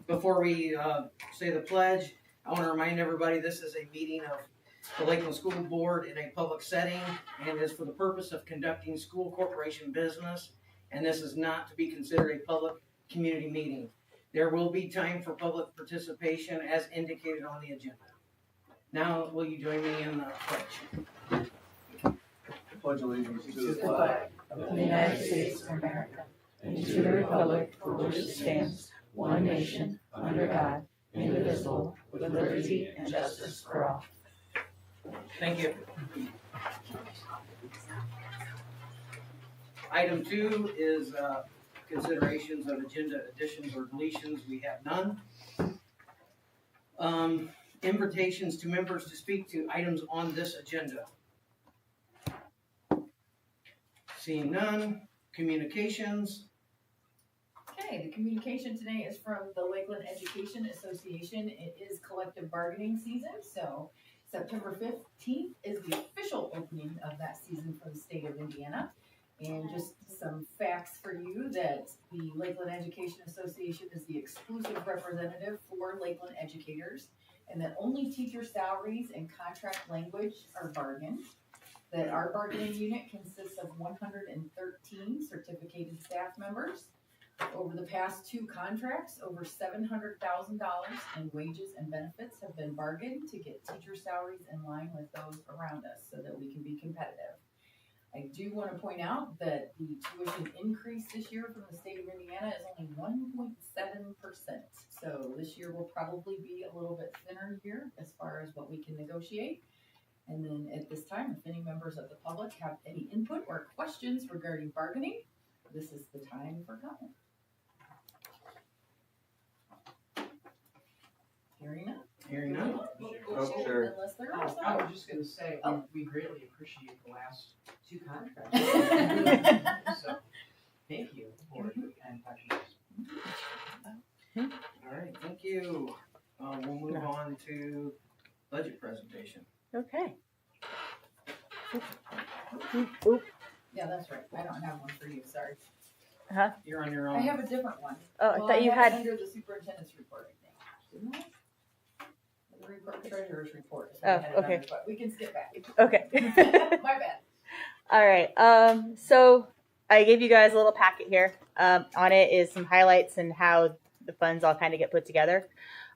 Before we say the pledge, I want to remind everybody this is a meeting of the Lakeland School Board in a public setting and is for the purpose of conducting school corporation business, and this is not to be considered a public community meeting. There will be time for public participation as indicated on the agenda. Now, will you join me in the pledge? Pledge allegiance to the flag of the United States of America and to the republic for which it stands, one nation, under God, indivisible, with liberty and justice for all. Thank you. Item 2 is considerations of agenda additions or deletions. We have none. Invitations to members to speak to items on this agenda. Seeing none. Communications. Okay, the communication today is from the Lakeland Education Association. It is collective bargaining season, so September 15th is the official opening of that season for the state of Indiana. And just some facts for you that the Lakeland Education Association is the exclusive representative for Lakeland educators, and that only teacher salaries and contract language are bargained. That our bargaining unit consists of 113 certificated staff members. Over the past 2 contracts, over $700,000 in wages and benefits have been bargained to get teacher salaries in line with those around us so that we can be competitive. I do want to point out that the tuition increase this year from the state of Indiana is only 1.7%. So this year will probably be a little bit thinner here as far as what we can negotiate. And then at this time, if any members of the public have any input or questions regarding bargaining, this is the time for comment. Hearing none? Oh, sure. Unless there are some. I was just going to say, we greatly appreciate the last 2 contracts. So, thank you for the kind questions. All right, thank you. We'll move on to budget presentation. Okay. Yeah, that's right. I don't have one for you, sorry. Huh? You're on your own. I have a different one. Oh, I Well, thought you have it had. under the superintendent's report, I think. Didn't I? The report, treasurer's report. is what Oh, I had it okay. under, but we can skip back. Okay. My bad. All right. So I gave you guys a little packet here. On it is some highlights and how the funds all kind of get put together,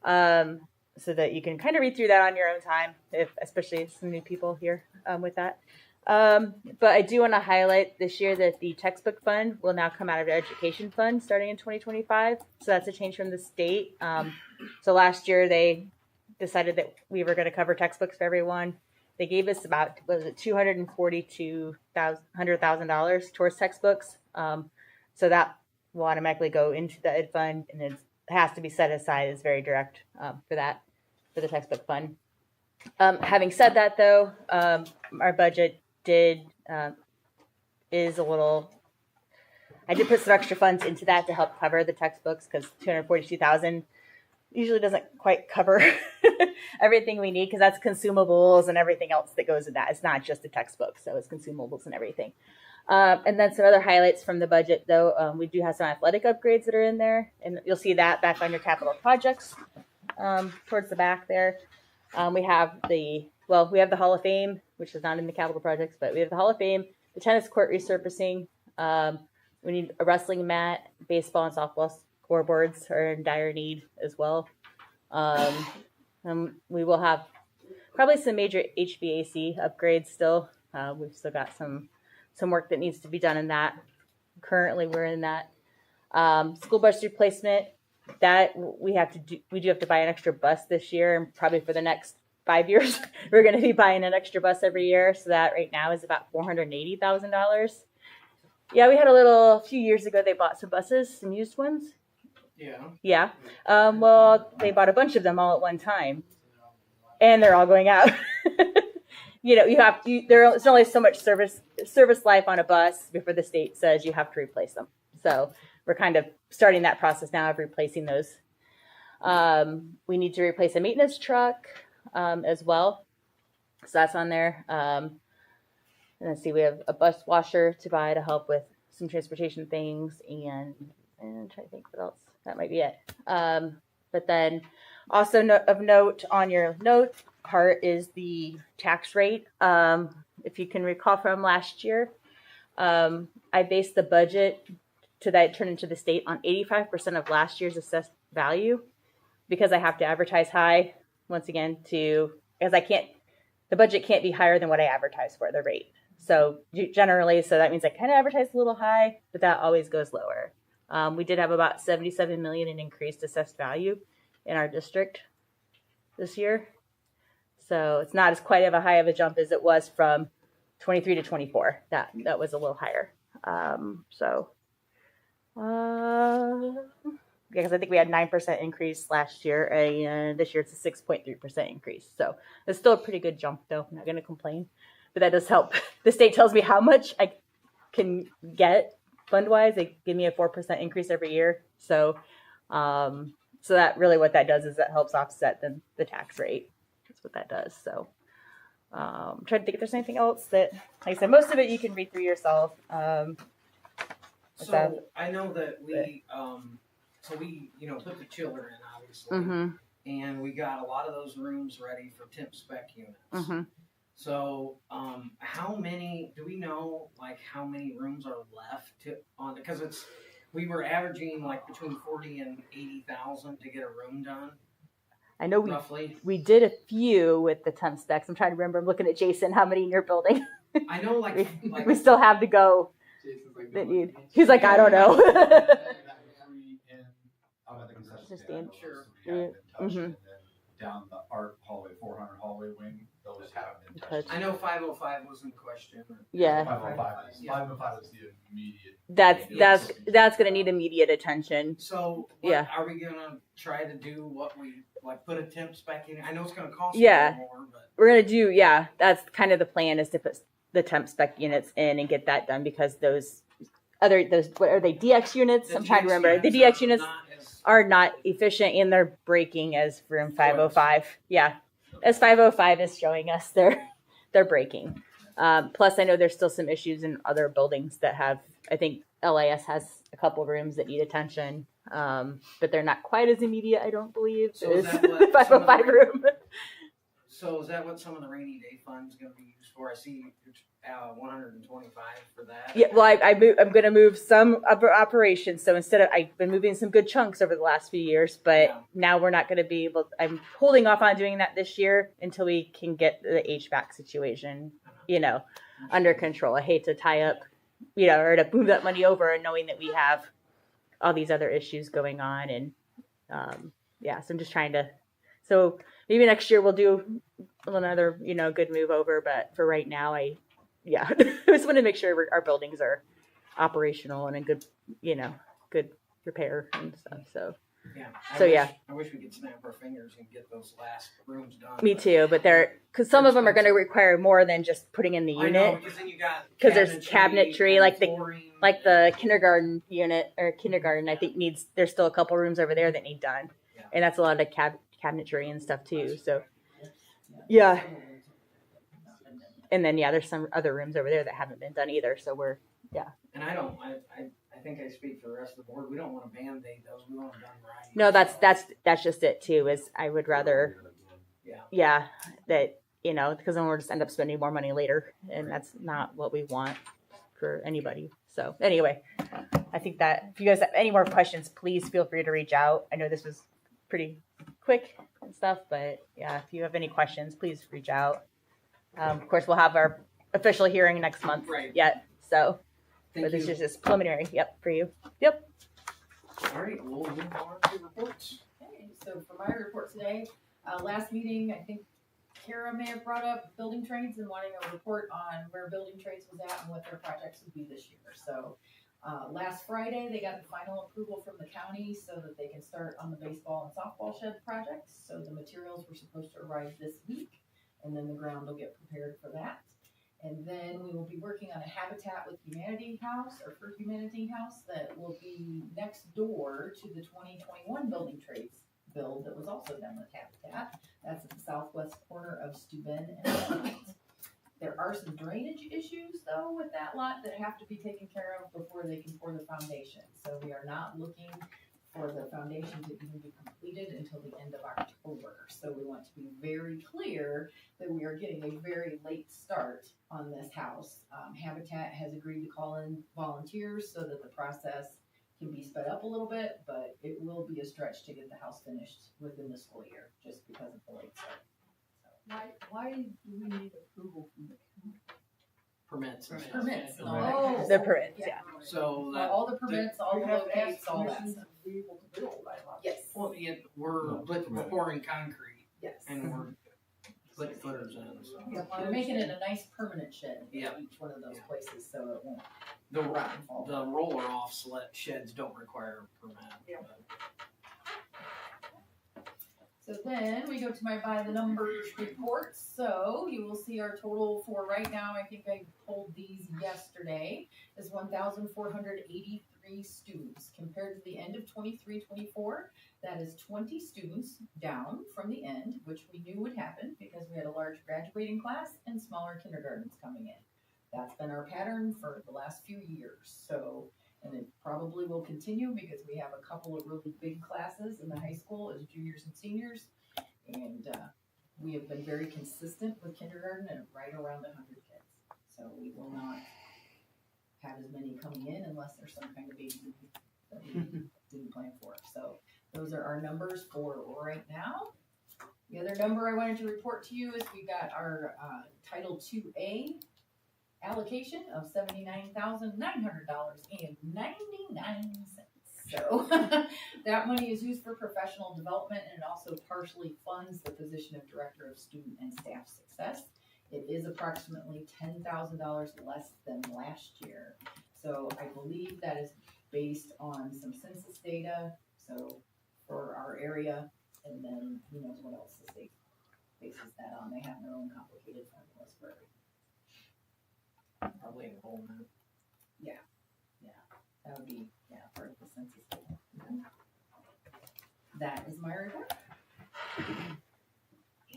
so that you can kind of read through that on your own time, if especially some new people here with that. But I do want to highlight this year that the textbook fund will now come out of the education fund starting in 2025. So that's a change from the state. So last year they decided that we were going to cover textbooks for everyone. They gave us about, what was it, $242,000 towards textbooks. So that will automatically go into the ed fund, and it has to be set aside as very direct for that, for the textbook fund. Having said that, though, our budget is a little. I did put some extra funds into that to help cover the textbooks because $242,000 usually doesn't quite cover everything we need because that's consumables and everything else that goes with that. It's not just the textbook, so it's consumables and everything. And then some other highlights from the budget, though. We do have some athletic upgrades that are in there, and you'll see that back on your capital projects towards the back there. We have the Hall of Fame, which is not in the capital projects, but we have the Hall of Fame, the tennis court resurfacing. We need a wrestling mat, baseball and softball scoreboards are in dire need as well. We will have probably some major HVAC upgrades still. We've still got some work that needs to be done in that. Currently, we're in that. School bus replacement, that we do have to buy an extra bus this year, and probably for the next 5 years, we're going to be buying an extra bus every year. So that right now is about $480,000. Yeah, we had a few years ago, they bought some buses, some used ones. Yeah. Well, they bought a bunch of them all at one time, and they're all going out. There's only so much service life on a bus before the state says you have to replace them. So we're kind of starting that process now of replacing those. We need to replace a maintenance truck as well. So that's on there. And let's see, we have a bus washer to buy to help with some transportation things, and I'm trying to think what else. That might be it. But then also of note on your note part is the tax rate. If you can recall from last year, I based the budget to that turn into the state on 85% of last year's assessed value, because I have to advertise high once again because the budget can't be higher than what I advertise for the rate. So generally, so that means I kind of advertise a little high, but that always goes lower. We did have about 77 million in increased assessed value in our district this year. So it's not as quite of a high of a jump as it was from 23 to 24. That was a little higher. Because I think we had 9% increase last year, and this year it's a 6.3% increase. So it's still a pretty good jump, though. I'm not going to complain, but that does help. The state tells me how much I can get fund-wise. They give me a 4% increase every year. So that really what that does is that helps offset the tax rate. That's what that does. So I'm trying to think if there's anything else that, like I said, most of it you can read through yourself. So I know that we put the chiller in, obviously, and we got a lot of those rooms ready for temp spec units. So how many, do we know, like, how many rooms are left because we were averaging like between 40 and 80,000 to get a room done. I know roughly. We did a few with the temp specs. I'm trying to remember. I'm looking at Jason. How many in your building? I know, we still have to go. Like, He's like, I don't know. Sure. Mm-hmm. Down the art hallway, 400 hallway wing, those haven't been touched. I know 505 was in question. Yeah. 505 is the immediate. That's going to need immediate attention. So are we going to try to do what we put a temp spec in? I know it's going to cost a little more, but we're going to do that's kind of the plan, is to put the temp spec units in and get that done, because those what are they, DX units? I'm trying to remember. The DX units are not efficient, and they're breaking as room 505. Yeah, as 505 is showing us, they're breaking. Plus, I know there's still some issues in other buildings that have. I think LIS has a couple rooms that need attention, but they're not quite as immediate, I don't believe, So as is that what the 505 room. So is that what some of the rainy day funds going to be used for? I see 125 for that. Yeah, well, I'm going to move some operations. So I've been moving some good chunks over the last few years, but now we're not going to be able. I'm holding off on doing that this year until we can get the HVAC situation, under control. I hate to tie up, or to move that money over, and knowing that we have all these other issues going on, and so I'm just trying to. So maybe next year we'll do another, good move over, but for right now, I just want to make sure our buildings are operational and in good repair and stuff. So I wish we could snap our fingers and get those last rooms done. Me too, but because some of them are going to require more than just putting in the unit. I know, because then you got there's cabinetry, like the kindergarten unit or kindergarten. I think there's still a couple rooms over there that need done, and that's a lot of cabinetry and stuff too. So and then there's some other rooms over there that haven't been done either. So we're And I think I speak for the rest of the board. We don't want to band-aid those. We want them done right. No, that's just it too. Is I would rather that because then we'll just end up spending more money later, and that's not what we want for anybody. So anyway, I think that if you guys have any more questions, please feel free to reach out. I know this was pretty quick and stuff, but if you have any questions, please reach out. Of course, we'll have our official hearing next month. Right. So, Thank this you. is just preliminary. Yep, for you. Yep. All right, we'll move on to reports. Okay, so for my report today, last meeting, I think Kara may have brought up building trades and wanting a report on where building trades was at and what their projects would be this year. So last Friday, they got the final approval from the county so that they can start on the baseball and softball shed projects. So the materials were supposed to arrive this week, and then the ground will get prepared for that. And then we will be working on a Habitat with Humanity house, or for Humanity house, that will be next door to the 2021 building trades build that was also done with Habitat. That's at the southwest corner of Steuben and Lakeland. There are some drainage issues though with that lot that have to be taken care of before they can pour the foundation. So we are not looking for the foundation to even be completed until the end of October. So we want to be very clear that we are getting a very late start on this house. Habitat has agreed to call in volunteers so that the process can be sped up a little bit, but it will be a stretch to get the house finished within the school year, just because of the late start. Why do we need approval from the county? Permits. and stuff. Permits and all Right. that. The permits, yeah. So For all the permits, all the We have to locates, ask all that permission stuff. to be able to build, I thought. Yes, Well, yeah, we're pouring concrete yes. and we're putting footers in, so. Yeah, I We're making it understand. a nice permanent shed in Yeah. each one of those places, so it won't The, rot and fall. the roller off sheds don't require a permit. Yeah. but- So then we go to my by the numbers report. So you will see our total for right now, I think I pulled these yesterday, is 1,483 students. Compared to the end of 23-24, that is 20 students down from the end, which we knew would happen because we had a large graduating class and smaller kindergartens coming in. That's been our pattern for the last few years. So, and it probably will continue because we have a couple of really big classes in the high school as juniors and seniors. And we have been very consistent with kindergarten at right around 100 kids. So we will not have as many coming in unless there's some kind of baby that we didn't plan for. So those are our numbers for right now. The other number I wanted to report to you is we got our Title 2A allocation of $79,900.99. So that money is used for professional development, and it also partially funds the position of Director of Student and Staff Success. It is approximately $10,000 less than last year. So I believe that is based on some census data, so for our area, and then who knows what else the state bases that on. They have their own complicated formulas for everything. Probably enrollment. That would be, part of the census data. That is my report.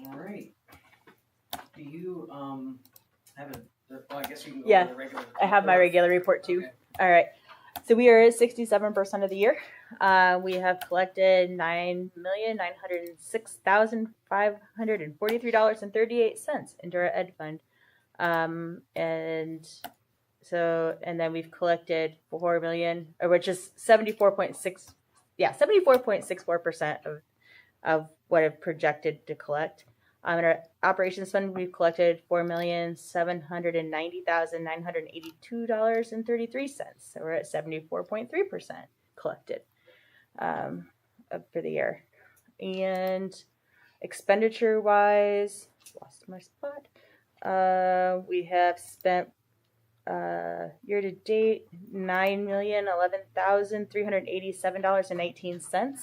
All right. Do you, have well, I guess you can go Yeah, over the regular. I have my report. regular report too. Okay. All right. So we are at 67% of the year. We have collected $9,906,543.38 into our ed fund. And then we've collected 4 million, or which is 74.64% of what I've projected to collect. In our operations fund, we've collected $4,790,982.33. So we're at 74.3% collected for the year. And expenditure-wise, lost my spot. We have spent year-to-date $9,011,387.19.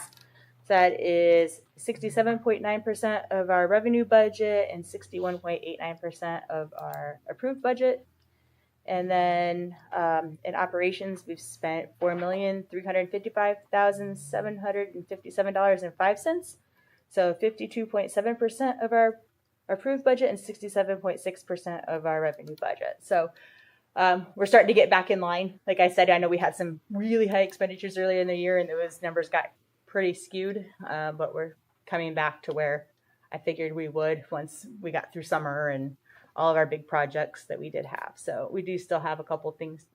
That is 67.9% of our revenue budget and 61.89% of our approved budget. And then in operations, we've spent $4,355,757.05. So 52.7% of our approved budget and 67.6% of our revenue budget. So we're starting to get back in line. Like I said, I know we had some really high expenditures earlier in the year and those numbers got pretty skewed, but we're coming back to where I figured we would once we got through summer and all of our big projects that we did have. So we do still have a couple things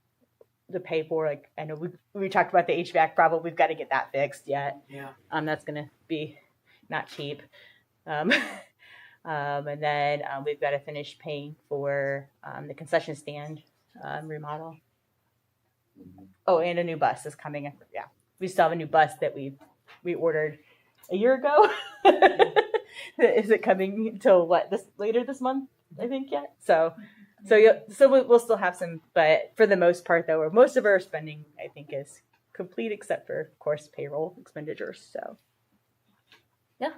to pay for. Like I know we talked about the HVAC problem. We've got to get that fixed yet. Yeah. That's going to be not cheap. And then we've got to finish paying for the concession stand remodel. Oh, and a new bus is coming. Yeah, we still have a new bus that we ordered a year ago. Is it coming until later this month? I think yet. So we'll still have some, but for the most part, though, most of our spending I think is complete except for, of course, payroll expenditures. So yeah.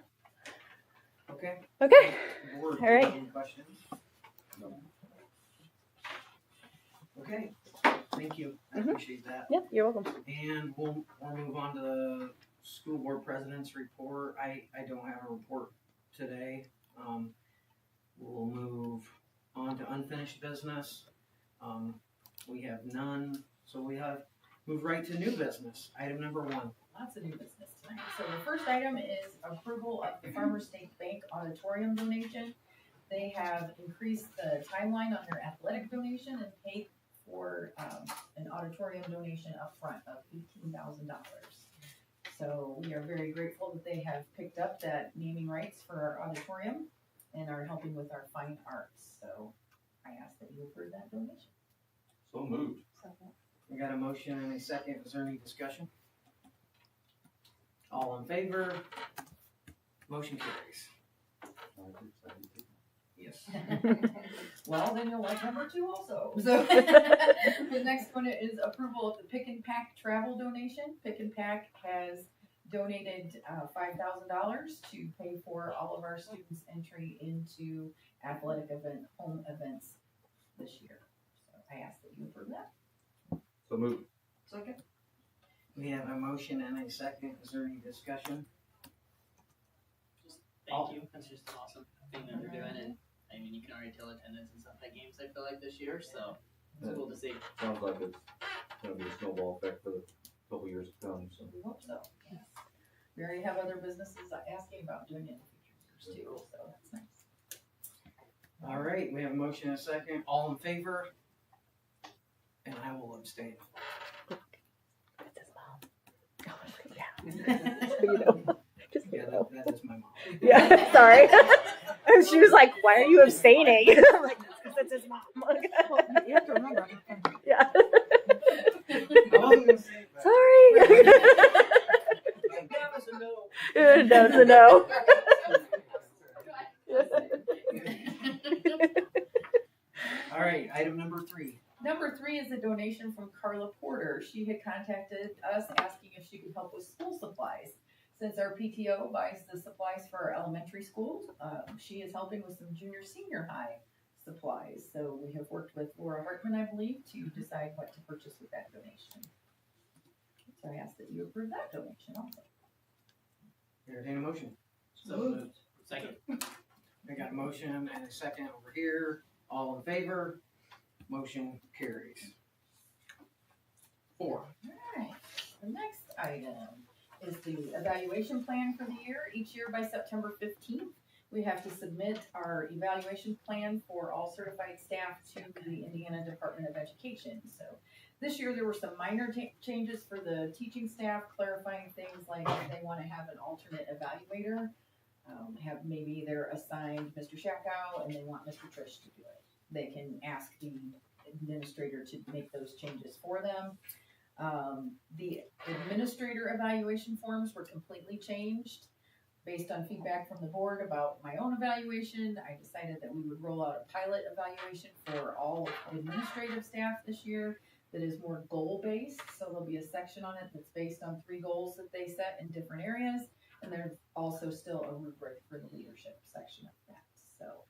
Okay. Okay. Board, All right. any questions? No. Okay. Thank you. I appreciate that. Yeah, you're welcome. And we'll move on to the school board president's report. I don't have a report today. We'll move On to unfinished business. We have none, so we have move right to new business. Item number 1. Lots of new business tonight. So the first item is approval of the Farmers State Bank auditorium donation. They have increased the timeline on their athletic donation and paid for an auditorium donation up front of $18,000. So we are very grateful that they have picked up that naming rights for our auditorium and are helping with our fine arts. So I ask that you approve that donation. So moved. We got a motion and a second. Is there any discussion? All in favor? Motion carries. Yes. Well, then you'll like number 2 also. So the next one is approval of the Pick and Pack travel donation. Pick and Pack has donated $5,000 to pay for all of our students' entry into athletic home events this year. So I ask that you approve that. So moved. Second? We have a motion and a second. Is there any discussion? Thank you. That's just an awesome thing that they're doing, and I mean, you can already tell attendance and stuff at games. I feel like this year, so it's cool to see. Sounds like it's gonna be a snowball effect for the couple years to come, so. We hope so, yes. We already have other businesses asking about doing it in future years too, so that's nice. All right, we have a motion and a second. All in favor? And I will abstain. That's his mom. Yeah. So you know. Just so Yeah, you know. that is my mom. Yeah, sorry. And she was like, "Why are you abstaining?" I'm like, "Because that's his mom." You have to remember. Yeah. I wasn't gonna say it, but- Sorry. That was a no. That was a no. All right, item number 3. Number 3 is a donation from Carla Porter. She had contacted us asking if she could help with school supplies. Since our PTO buys the supplies for our elementary schools, she is helping with some senior high supplies. So we have worked with Laura Hartman, I believe, to decide what to purchase with that donation. So I ask that you approve that donation also. Entertain a motion. So moved. Second. I got a motion and a second over here. All in favor? Motion carries. 4. Alright, the next item is the evaluation plan for the year. Each year by September 15th, we have to submit our evaluation plan for all certified staff to the Indiana Department of Education. So this year there were some minor changes for the teaching staff, clarifying things like if they want to have an alternate evaluator, maybe they're assigned Mr. Shakow and they want Mr. Trish to do it. They can ask the administrator to make those changes for them. The administrator evaluation forms were completely changed based on feedback from the board about my own evaluation. I decided that we would roll out a pilot evaluation for all administrative staff this year that is more goal-based. So there'll be a section on it that's based on 3 goals that they set in different areas. And there's also still a rubric for the leadership section of that. So,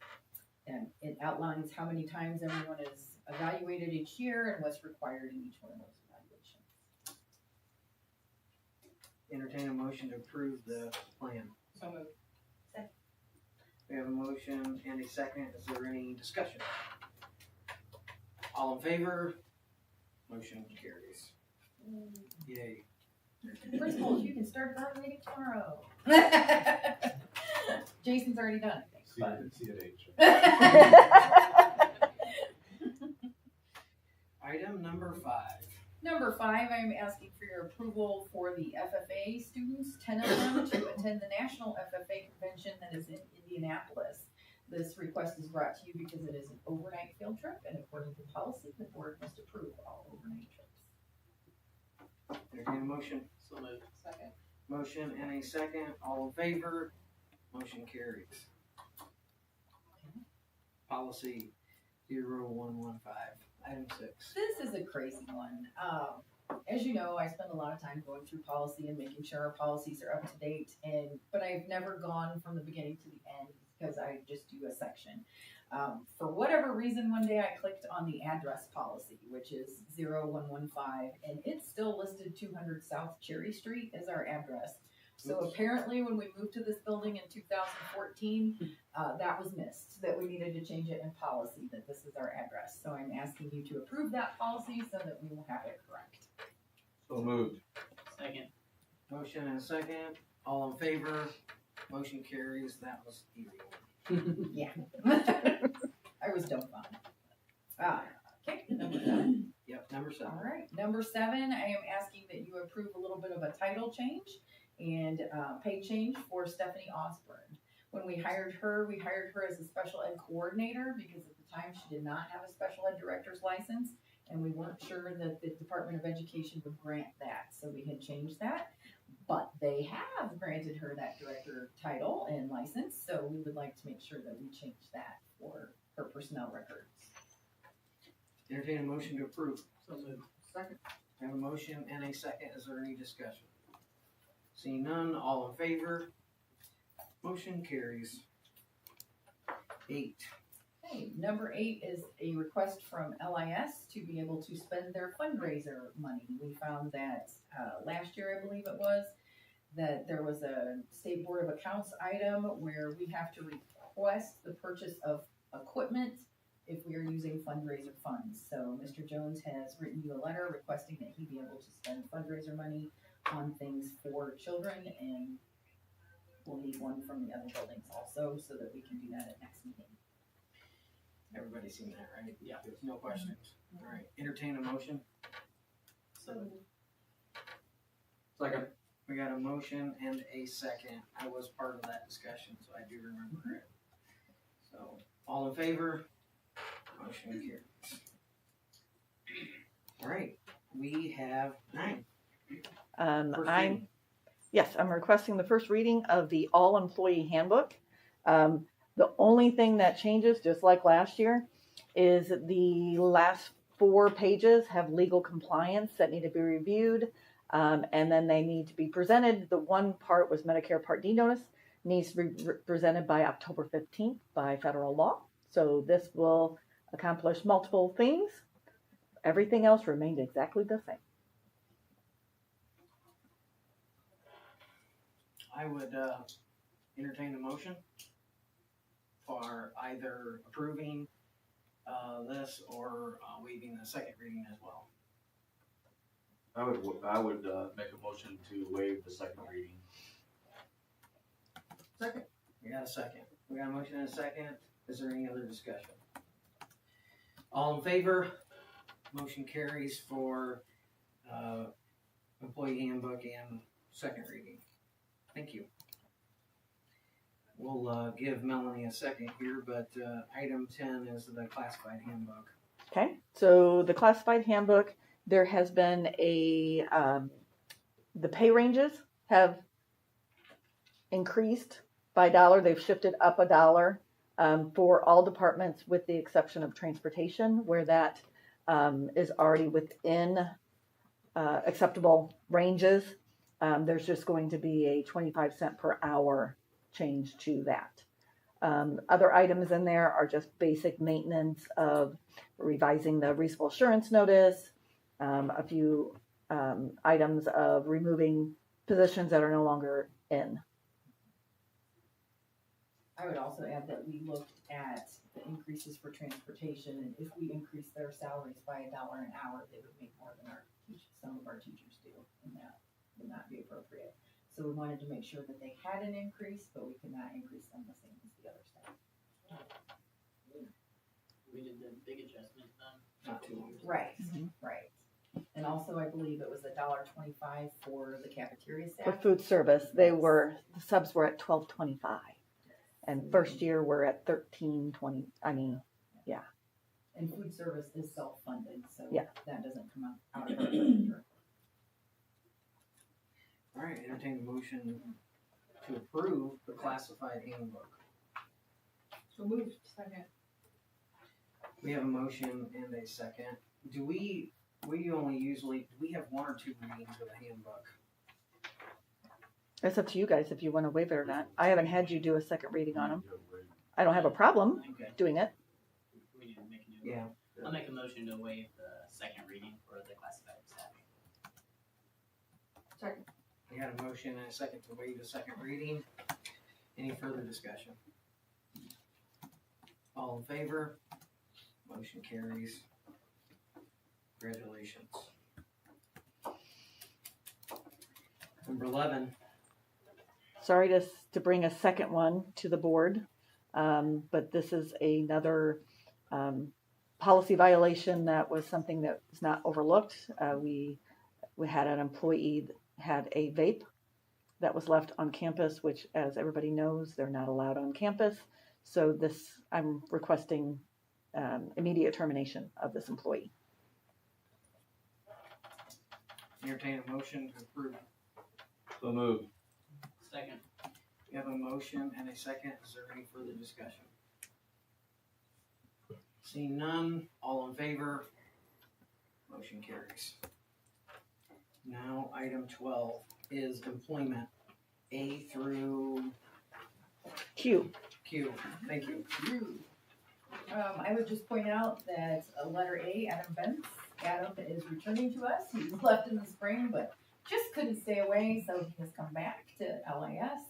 and it outlines how many times everyone is evaluated each year and what's required in each one of those evaluations. Entertain a motion to approve the plan. So moved. We have a motion and a second. Is there any discussion? All in favor? Motion carries. Yay. Principals, you can start our meeting tomorrow. Jason's already done, I think. See it H. Item number 5. Number 5, I am asking for your approval for the FFA students, 10 of them, to attend the National FFA Convention that is in Indianapolis. This request is brought to you because it is an overnight field trip, and according to policy, the board must approve all overnight trips. Entertain a motion. So moved. Second? Motion and a second. All in favor? Motion carries. Policy 0115. Item 6. This is a crazy one. As you know, I spend a lot of time going through policy and making sure our policies are up to date, but I've never gone from the beginning to the end because I just do a section. For whatever reason, one day I clicked on the address policy, which is 0115, and it's still listed 200 South Cherry Street as our address. So apparently when we moved to this building in 2014, that was missed, that we needed to change it in policy, that this is our address. So I'm asking you to approve that policy so that we will have it correct. So moved. Second. Motion and a second. All in favor? Motion carries. That was easy. Yeah. I was dumbfounded. Okay, number 7. Yep, number 7. All right, number 7, I am asking that you approve a little bit of a title change and pay change for Stephanie Osborne. When we hired her as a special ed coordinator because at the time she did not have a special ed director's license, and we weren't sure that the Department of Education would grant that, so we had changed that. But they have granted her that director title and license, so we would like to make sure that we change that for her personnel records. Entertain a motion to approve. So moved. Second. I have a motion and a second. Is there any discussion? Seeing none, all in favor? Motion carries. 8. Okay, number 8 is a request from LIS to be able to spend their fundraiser money. We found that last year, I believe it was, that there was a State Board of Accounts item where we have to request the purchase of equipment if we are using fundraiser funds. So Mr. Jones has written you a letter requesting that he be able to spend fundraiser money on things for children, and we'll need one from the other buildings also so that we can do that at next meeting. Everybody's seen that, right? Yeah. There's no questions. All right, entertain a motion. So Second. We got a motion and a second. I was part of that discussion, so I do remember it. So, all in favor? Motion carries. All right, we have 9. First reading. I'm requesting the first reading of the all-employee handbook. The only thing that changes, just like last year, is the last 4 pages have legal compliance that need to be reviewed, and then they need to be presented. The one part was Medicare Part D notice, needs to be presented by October 15th by federal law. So this will accomplish multiple things. Everything else remained exactly the same. I would entertain a motion for either approving this or waiving the second reading as well. I would make a motion to waive the second reading. Second. We got a second. We got a motion and a second. Is there any other discussion? All in favor? Motion carries for employee handbook and second reading. Thank you. We'll give Melanie a second here, but item 10 is the classified handbook. Okay, so the classified handbook, there has been the pay ranges have increased by $1. They've shifted up $1 for all departments with the exception of transportation, where that is already within acceptable ranges. There's just going to be a 25-cent per hour change to that. Other items in there are just basic maintenance of revising the reasonable assurance notice, a few items of removing positions that are no longer in. I would also add that we looked at the increases for transportation, and if we increase their salaries by $1 an hour, they would make more than some of our teachers do, and that would not be appropriate. So we wanted to make sure that they had an increase, but we could not increase them the same as the other staff. we did the big adjustment then. Not too long. Right, Mhm. right. And also, I believe it was $1.25 for the cafeteria For staff. food service, the subs were at $12.25, and first year we're at $13.20. And food service is self-funded, so Yeah. that doesn't come out of our budget. All right, entertain a motion to approve the classified handbook. So moved. Second. We have a motion and a second. Do we have 1 or 2 readings of the handbook? It's up to you guys if you want to waive it or not. I haven't had you do a second reading on them. I don't have a problem Okay. doing it. We need to make a new. Yeah. I'll make a motion to waive the second reading for the classified staff. Second. We got a motion and a second to waive the second reading. Any further discussion? All in favor? Motion carries. Congratulations. Number 11. Sorry to bring a second one to the board, but this is another policy violation that was something that was not overlooked. We had an employee that had a vape that was left on campus, which, as everybody knows, they're not allowed on campus. So I'm requesting immediate termination of this employee. Entertain a motion to approve. So moved. Second. We have a motion and a second. Is there any further discussion? Seeing none, all in favor? Motion carries. Now, item 12 is employment, A through Q. Q. Thank you. I would just point out that letter A, Adam Bentz. Adam is returning to us. He was left in the spring, but just couldn't stay away, so he has come back to LIS.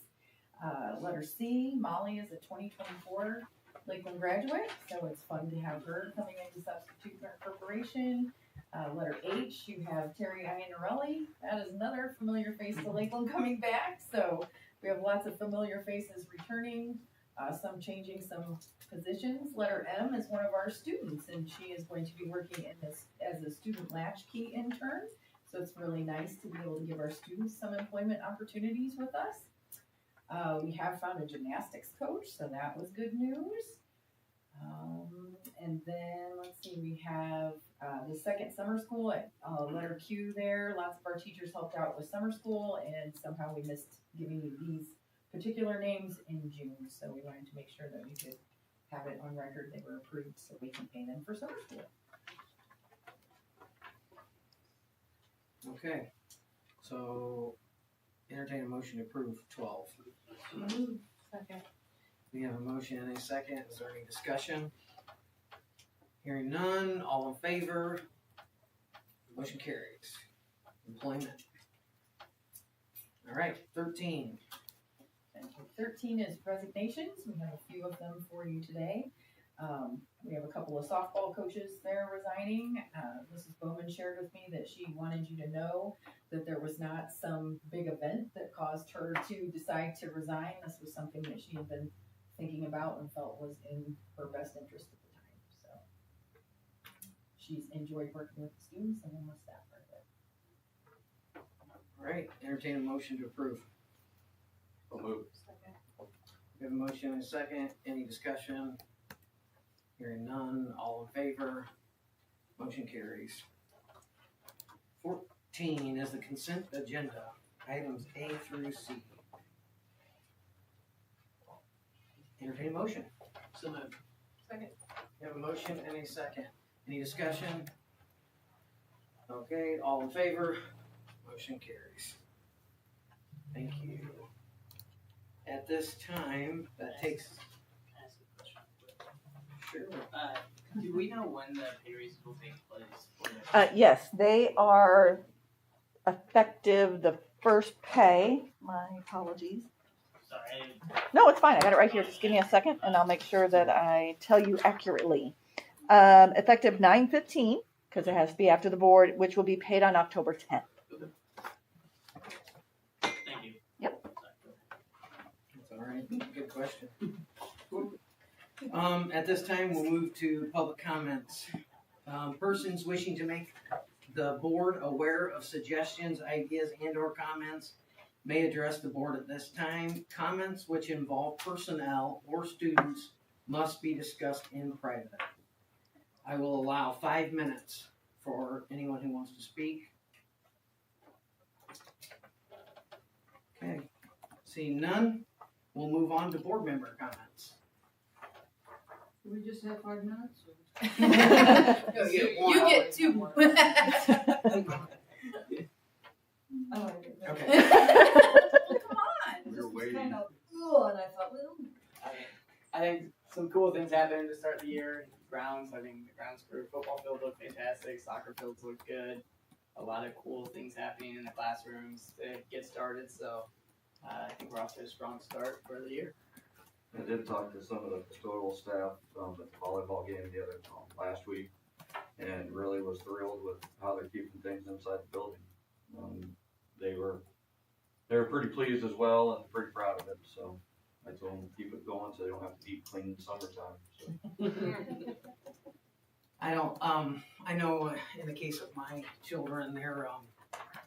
Letter C, Molly is a 2024 Lakeland graduate, so it's fun to have her coming in to substitute for our corporation. Letter H, you have Terry Iannarelli. That is another familiar face to Lakeland coming back, so we have lots of familiar faces returning. Some changing some positions. Letter M is one of our students, and she is going to be working in this as a student latchkey intern. So it's really nice to be able to give our students some employment opportunities with us. We have found a gymnastics coach, so that was good news. And then let's see, we have the second summer school at letter Q there. Lots of our teachers helped out with summer school, and somehow we missed giving you these particular names in June, so we wanted to make sure that we could have it on record they were approved so we can pay them for summer school. Okay, so entertain a motion to approve 12. Second. We have a motion and a second. Is there any discussion? Hearing none, all in favor? Motion carries. Employment. All right, 13. 13 is resignations. We have a few of them for you today. We have a couple of softball coaches there resigning. Mrs. Bowman shared with me that she wanted you to know that there was not some big event that caused her to decide to resign. This was something that she had been thinking about and felt was in her best interest at the time. So she's enjoyed working with the students and then with staff part of it. All right, entertain a motion to approve. So moved. We have a motion and a second. Any discussion? Hearing none, all in favor? Motion carries. 14 is the consent agenda, items A through C. Entertain a motion. So moved. Second. We have a motion and a second. Any discussion? Okay, all in favor? Motion carries. Thank you. At this time, that takes, Can I ask a question? sure. Do we know when the pay raises will take place? Yes, they are effective the first pay. My apologies. Sorry, I didn't. No, it's fine. I got it right here. Just give me a second and I'll make sure that I tell you accurately. Effective 9/15, because it has to be after the board, which will be paid on October 10th. Thank you. Yep. That's all right. Good question. At this time, we'll move to public comments. Persons wishing to make the board aware of suggestions, ideas, and/or comments may address the board at this time. Comments which involve personnel or students must be discussed in private. I will allow 5 minutes for anyone who wants to speak. Okay, seeing none, we'll move on to board member comments. Do we just have 5 minutes? No, you get two. Okay. Come on. We're waiting. And I thought, well. I think some cool things happened to start the year. Grounds, I think the grounds for football field looked fantastic. Soccer fields looked good. a lot of cool things happening in the classrooms to get started. So I think we're off to a strong start for the year. I did talk to some of the custodial staff at the volleyball game the other last week, and really was thrilled with how they're keeping things inside the building. They were pretty pleased as well and pretty proud of it. So I told them to keep it going so they don't have to deep clean in summertime. So. I know in the case of my children, there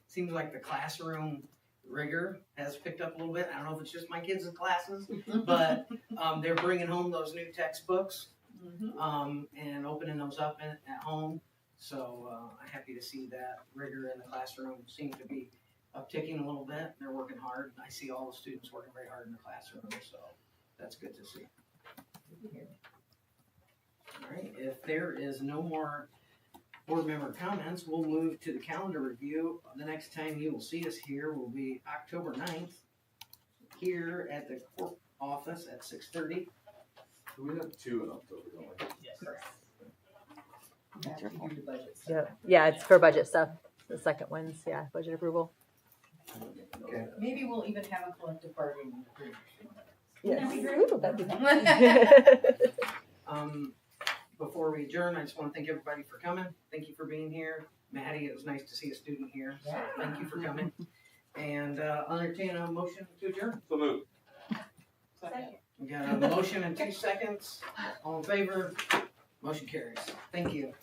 seems like the classroom rigor has picked up a little bit. I don't know if it's just my kids' classes, but they're bringing home those new textbooks and opening those up at home. So I'm happy to see that rigor in the classroom seems to be upticking a little bit. They're working hard. I see all the students working very hard in the classroom, so that's good to see. All right, if there is no more board member comments, we'll move to the calendar review. The next time you will see us here will be October 9th, here at the court office at 6:30. We have 2 in October, don't we? Yes. That's your fault. Yeah, it's for budget stuff. The second one's, yeah, budget approval. Okay. Maybe we'll even have a collective bargaining agreement. Yes. That'd be great. Ooh, that'd be nice. Before we adjourn, I just want to thank everybody for coming. Thank you for being here. Maddie, it was nice to see a student here, so thank you for coming. And I'll entertain a motion to adjourn. So move. We got a motion in 2 seconds. All in favor? Motion carries. Thank you.